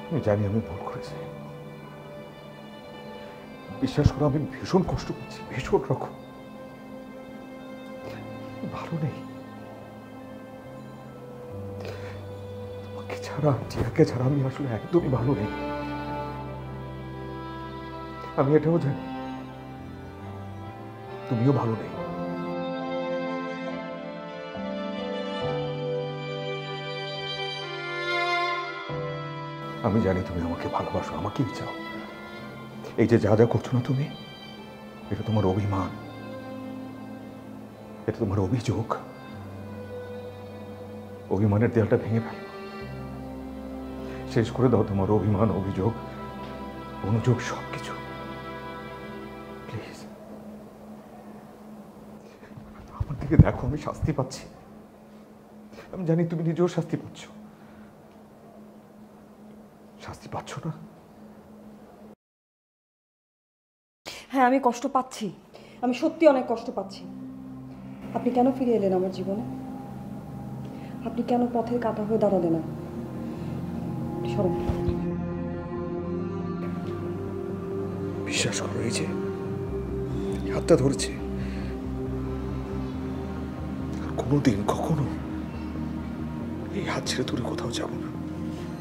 আমি জানি আমি ভুল করেছি, বিশ্বাস করো আমি ভীষণ কষ্ট পাচ্ছি, ভীষণ রকম ভালো নেই। তোমাকে ছাড়া, টিয়াকে ছাড়া আমি আসলে একদমই ভালো নেই। আমি এটাও জানি তুমিও ভালো নেই। আমি জানি তুমি আমাকে ভালোবাসো, আমাকেই চাও। এই যে যা যা করছো না তুমি, এটা তোমার অভিমান, এটা তোমার অভিযোগ। অভিমানের দেয়ালটা ভেঙে ফেলো, শেষ করে দাও তোমার অভিমান, অভিযোগ, অনুযোগ সবকিছু প্লিজ। আমার দিকে দেখো, আমি শাস্তি পাচ্ছি, আমি জানি তুমি নিজেও শাস্তি পাচ্ছ। শাস্তি পাচ্ছ না? হ্যাঁ, আমি কষ্ট পাচ্ছি, আমি সত্যি অনেক কষ্ট পাচ্ছি। আপনি কেন ফিরে এলেন আমার জীবনে? আপনি কেন পথের কাঁটা হয়ে দাঁড়ালেন না? সরেন। বিশ্বাস করো, এই যে হাতটা ধরেছে, কোনোদিন কখনো এই হাত ছেড়ে দূরে কোথাও যাব না।